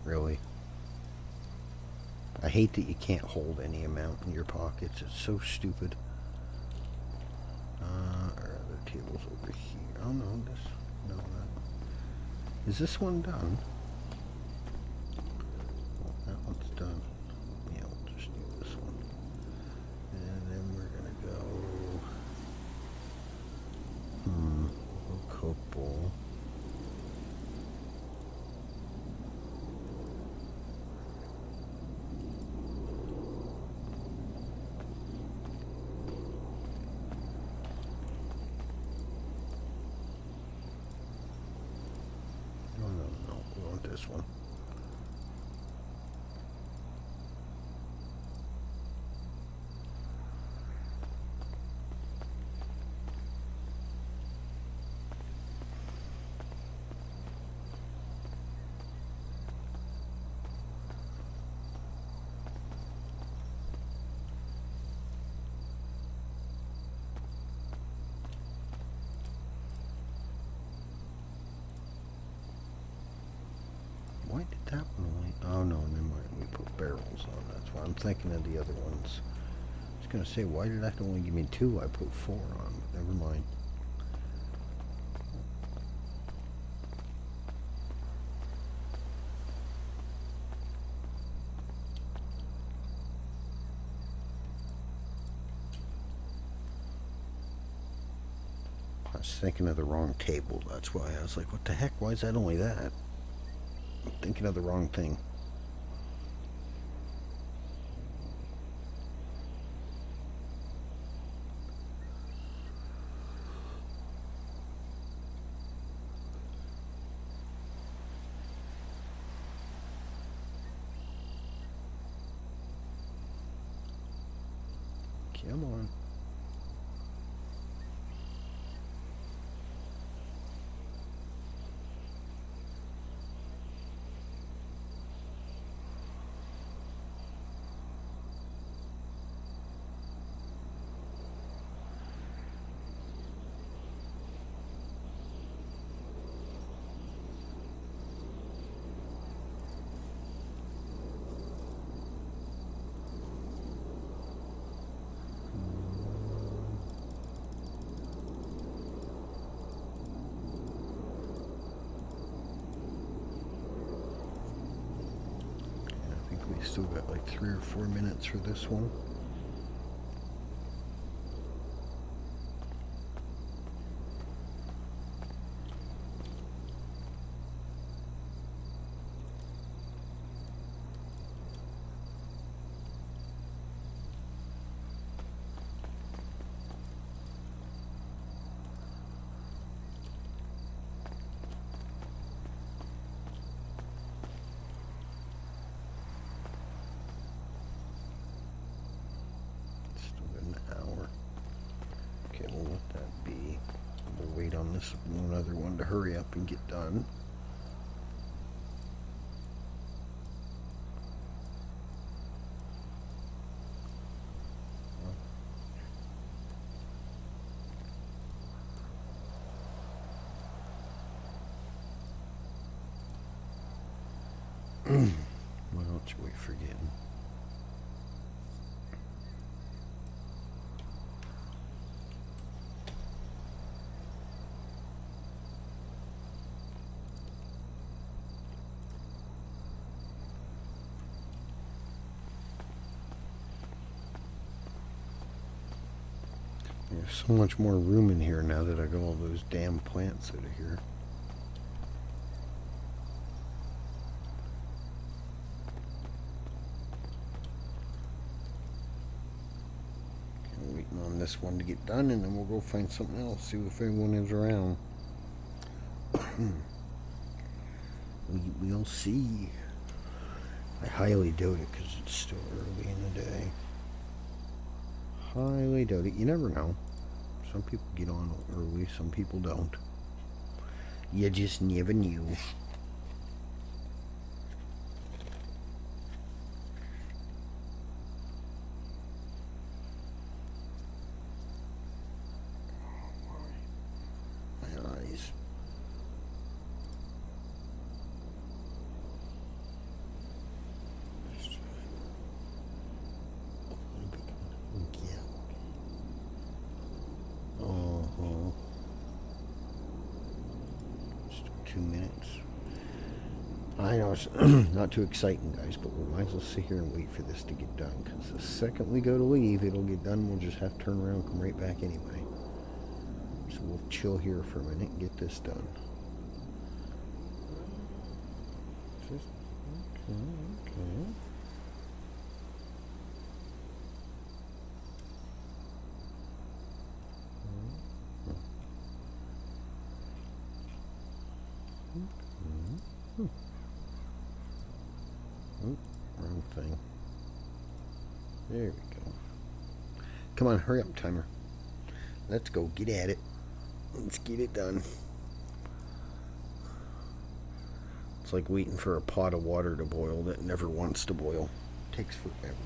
S1: Really. I hate that you can't hold any amount in your pockets. It's so stupid. Our other table's over here. Oh no, no, that. Is this one done? Well, that one's done. Yeah, we'll just do this one. And then we're gonna go. A couple. No, we want this one. Why did that one only? Oh no, never mind. We put barrels on. That's why I'm thinking of the other ones. I was gonna say, why did that only give me 2? I put 4 on. Never mind. I was thinking of the wrong table. That's why I was like, what the heck? Why is that only that? I'm thinking of the wrong thing. Come on. We still got like 3 or 4 minutes for this one. Another one to hurry up and get done. What else are we forgetting? There's so much more room in here now that I got all those damn plants out of here. I'm waiting on this one to get done, and then we'll go find something else, see if anyone is around. We'll see. I highly doubt it because it's still early in the day. Highly doubt it. You never know. Some people get on early, some people don't. You just never knew. My eyes. Just 2 minutes. I know it's not too exciting, guys, but we might as well sit here and wait for this to get done, because the second we go to leave, it'll get done. We'll just have to turn around and come right back anyway. So we'll chill here for a minute and get this done. Okay. Oh, wrong thing. There we go. Come on, hurry up, timer. Let's go. Get at it. Let's get it done. It's like waiting for a pot of water to boil that never wants to boil. Takes forever.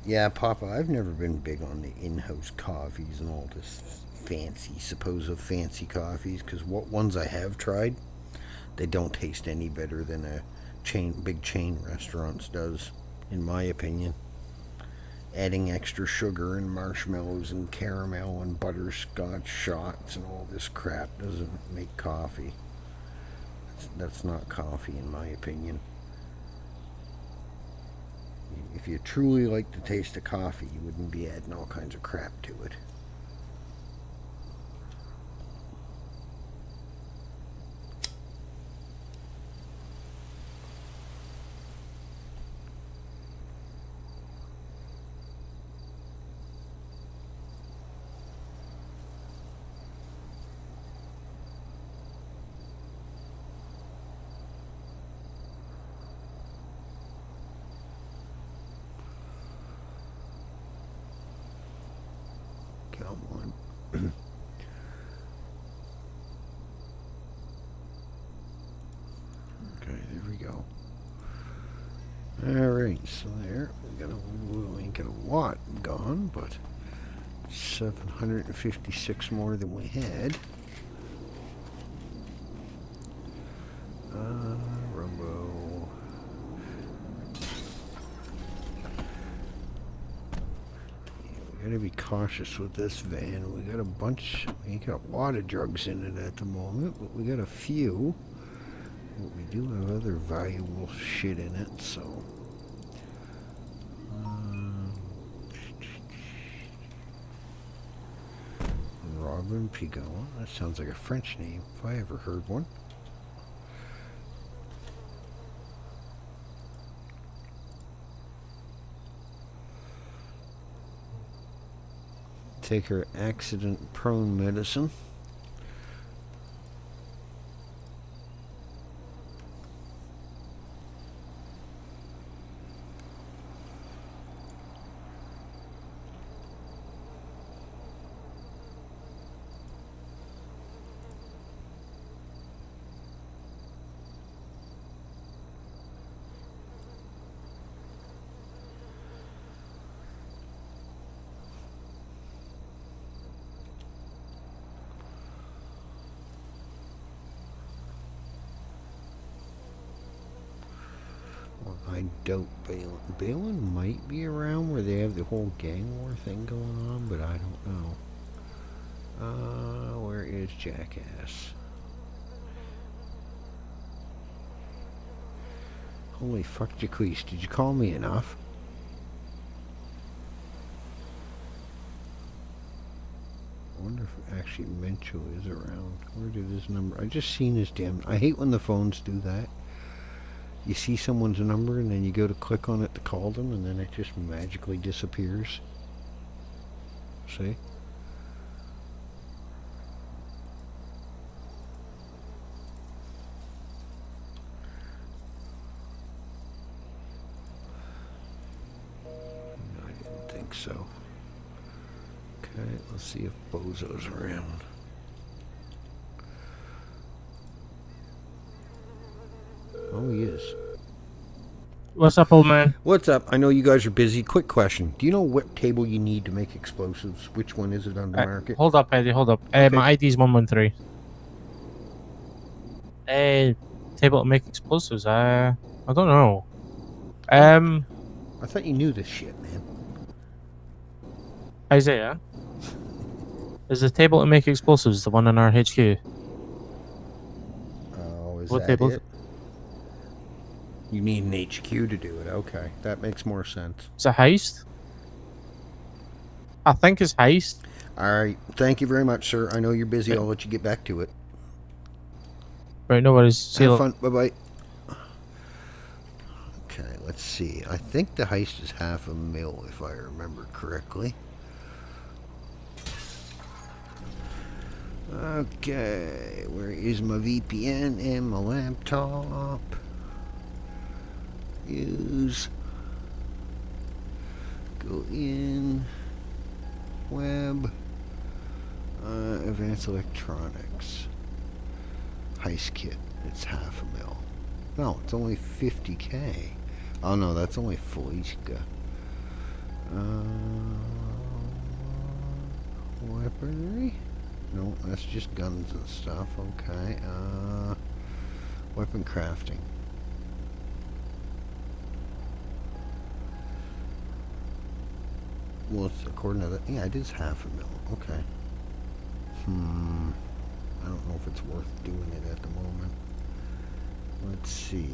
S1: Yeah, Papa, I've never been big on the in-house coffees and all this fancy, supposed fancy coffees, because what ones I have tried, they don't taste any better than a big chain restaurants does, in my opinion. Adding extra sugar and marshmallows and caramel and butterscotch shots and all this crap doesn't make coffee. That's not coffee, in my opinion. If you truly like the taste of coffee, you wouldn't be adding all kinds of crap to it. Come on. Okay, there we go. Alright, so there, we ain't got a lot gone, but 756 more than we had. Rumbo. We gotta be cautious with this van. We got we ain't got a lot of drugs in it at the moment, but we got a few. But we do have other valuable shit in it, so. Robin Pigot. That sounds like a French name, if I ever heard one. Take her accident-prone medicine. I doubt Balin. Balin might be around where they have the whole gang war thing going on, but I don't know. Where is Jackass? Holy fuck, Jaquise, did you call me enough? I wonder if actually Mencho is around. Where did his number? I just seen his damn. I hate when the phones do that. You see someone's number and then you go to click on it to call them and then it just magically disappears. See? No, I didn't think so. Okay, let's see if Bozo's around. Oh, he is.
S4: What's up, old man?
S1: What's up? I know you guys are busy. Quick question. Do you know what table you need to make explosives? Which one is it on the market?
S4: Hold up, Eddie, hold up.
S1: Okay.
S4: My ID's 113. Table to make explosives. I don't know.
S1: I thought you knew this shit, man.
S4: Isaiah? Is the table to make explosives the one in our HQ?
S1: Oh, is
S4: What
S1: that
S4: tables?
S1: it? You need an HQ to do it. Okay, that makes more sense.
S4: Is it heist? I think it's heist.
S1: All right. Thank you very much, sir. I know you're busy. I'll let you get back to it.
S4: Right, no worries. See you
S1: Have
S4: later.
S1: fun. Bye-bye. Okay, let's see. I think the heist is $500,000, if I remember correctly. Okay, where is my VPN and my laptop? Use. Go in. Web. Advanced Electronics. Heist kit. It's $500,000. No, it's only 50K. Oh no, that's only Felicia. Weaponry? No, that's just guns and stuff. Okay. Weapon crafting. Well, it's according to that. Yeah, it is $500,000. Okay. I don't know if it's worth doing it at the moment. Let's see.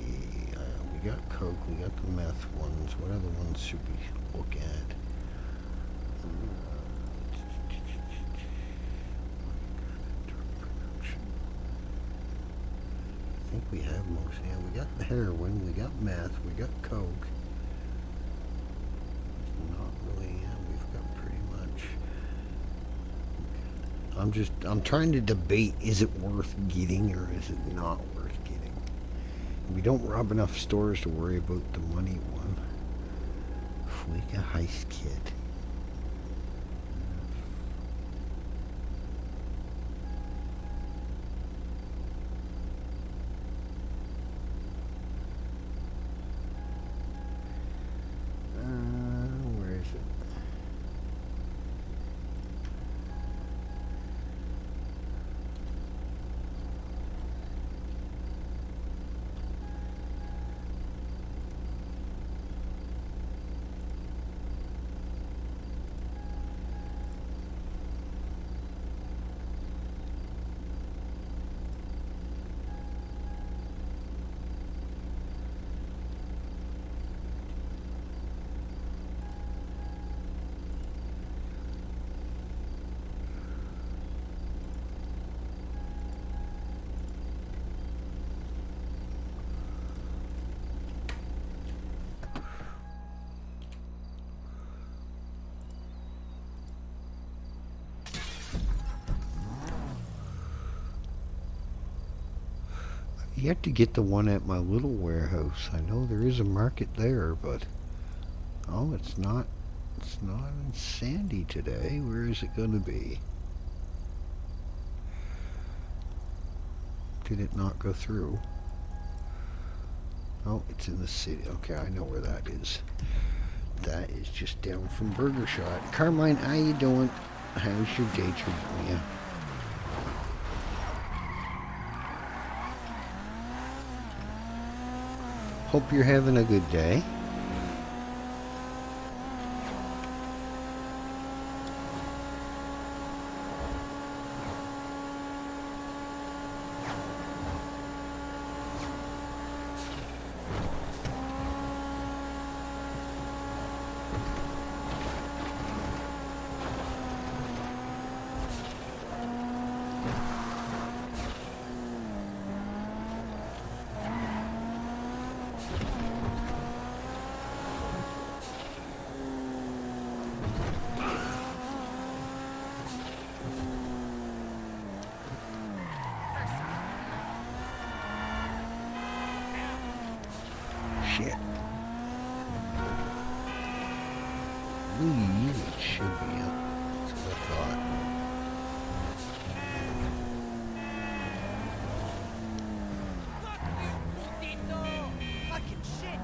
S1: We got coke. We got the meth ones. What other ones should we look at? I think we have most. Yeah, we got the heroin. We got meth. We got coke. Not really. Yeah, we've got pretty much. I'm trying to debate, is it worth getting or is it not worth getting? We don't rob enough stores to worry about the money one. Fleeka heist kit. Where is it? Yet to get the one at my little warehouse. I know there is a market there, but oh, it's not in Sandy today. Where is it going to be? Did it not go through? Oh, it's in the city. Okay, I know where that is. That is just down from Burger Shot. Carmine, how you doing? How's your day treating you? Hope you're having a good day. Shit. Believe it should be up. That's what I thought.
S5: Fucking shit!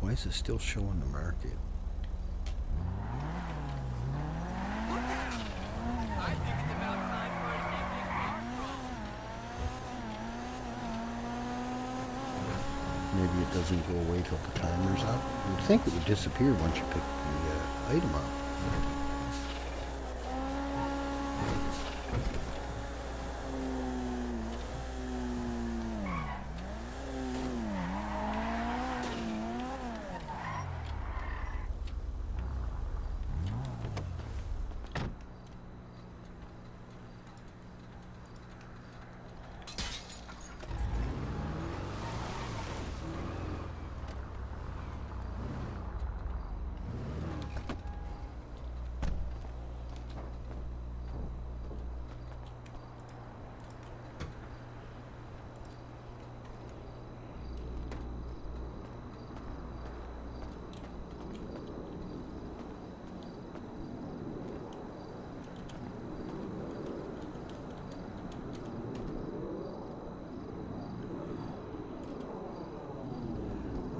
S1: Why is it still showing the market?
S5: I think it's about time for an evening rock crawl.
S1: Maybe it doesn't go away till the timer's up. You'd think it would disappear once you pick the item up.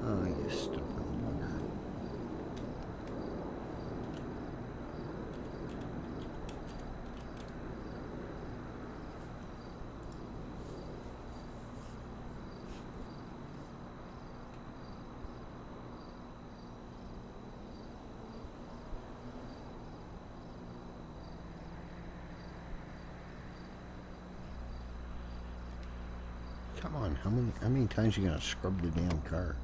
S1: Oh, you stupid bugger. Come on, how many times you gonna scrub the damn car?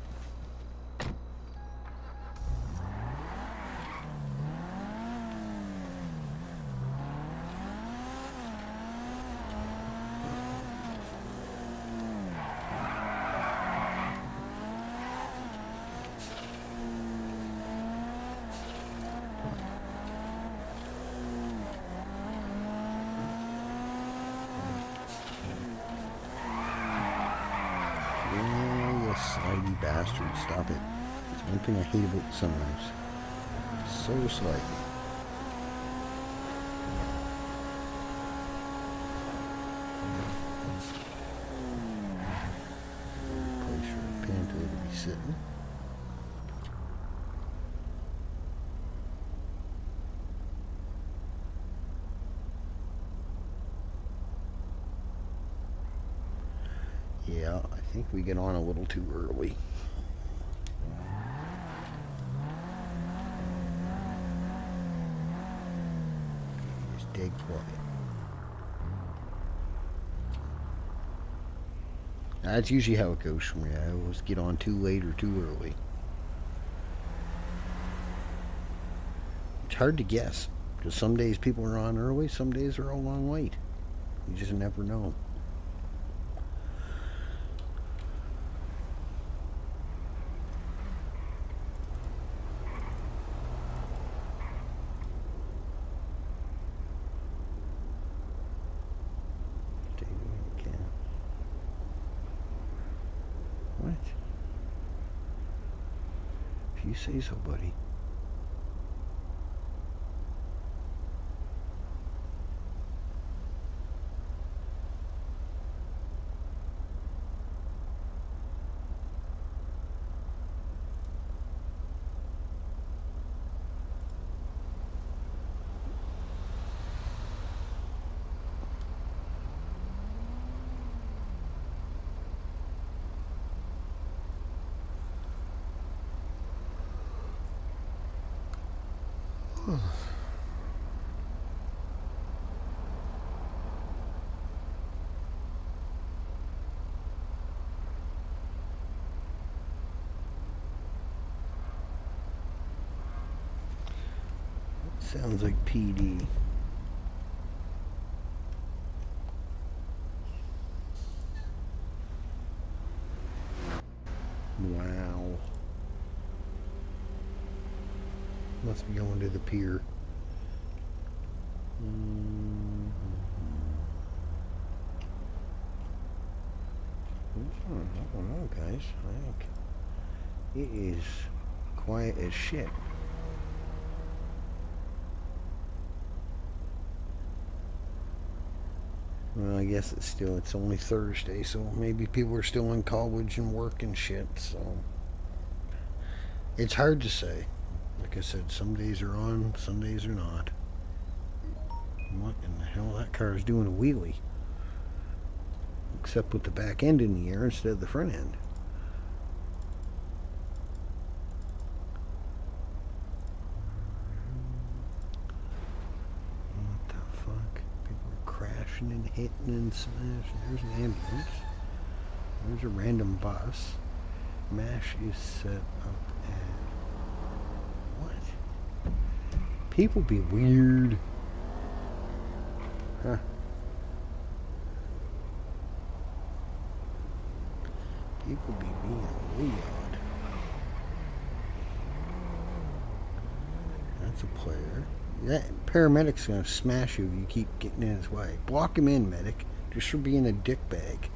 S1: Yeah, you slidey bastard, stop it. That's one thing I hate about the sunrise. So slidey. Place for a Panto to be sitting. Yeah, I think we get on a little too early. Just dead quiet. That's usually how it goes for me. I always get on too late or too early. It's hard to guess, because some days people are on early, some days they're all on late. You just never know. you say so, buddy. Sounds like PD. Wow. Must be going to the pier. I don't know, guys. I think it is quiet as shit. Well, I guess it's only Thursday, so maybe people are still in college and work and shit, so it's hard to say. Like I said, some days are on, some days are not. What in the hell? That car is doing a wheelie. Except with the back end in the air instead of the front end. What the fuck? People are crashing and hitting and smashing. There's an ambulance. There's a random bus. MASH is set up at... What? People be weird. Huh. People be being weird. That's a player. That paramedic's gonna smash you if you keep getting in his way. Block him in, medic. Just for being a dickbag.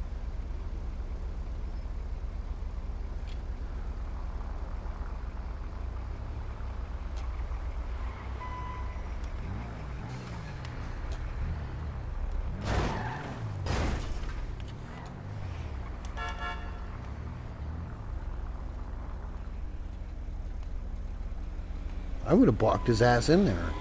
S1: I would have blocked his ass in there.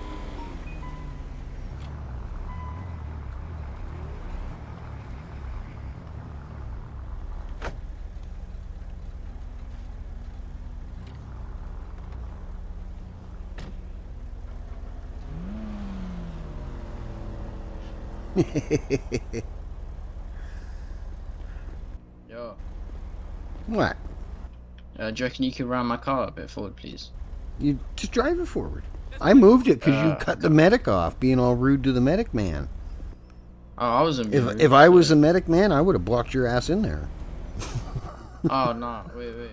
S6: Yo,
S1: What?
S6: do you reckon you could round my car a bit forward, please?
S1: You just drive it forward. I moved it because you
S6: Uh,
S1: cut the medic off, being all rude to the medic man.
S6: Oh, I wasn't being rude,
S1: If I was
S6: but-
S1: a medic man, I would have blocked your ass in there.
S6: Oh, no, wait.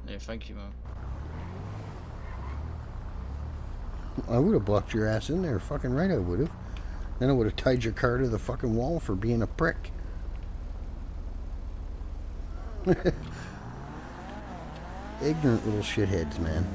S6: Yeah, thank you, man.
S1: I would have blocked your ass in there. Fucking right, I would have. Then I would have tied your car to the fucking wall for being a prick. Ignorant little shitheads, man.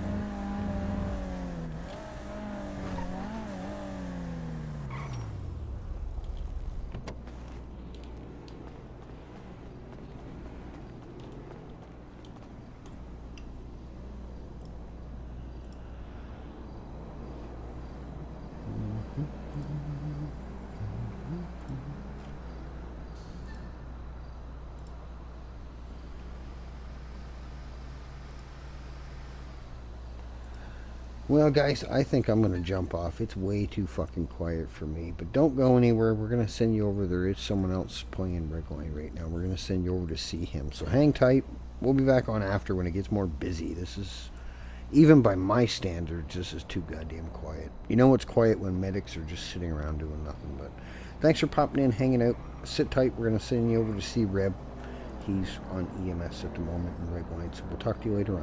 S1: Well, guys, I think I'm going to jump off. It's way too fucking quiet for me. But don't go anywhere. We're going to send you over. There is someone else playing Redline right now. We're going to send you over to see him. So hang tight. We'll be back on after when it gets more busy. This is, even by my standards, this is too goddamn quiet. You know it's quiet when medics are just sitting around doing nothing. But thanks for popping in, hanging out. Sit tight. We're going to send you over to see Reb. He's on EMS at the moment in Redline. So we'll talk to you later on.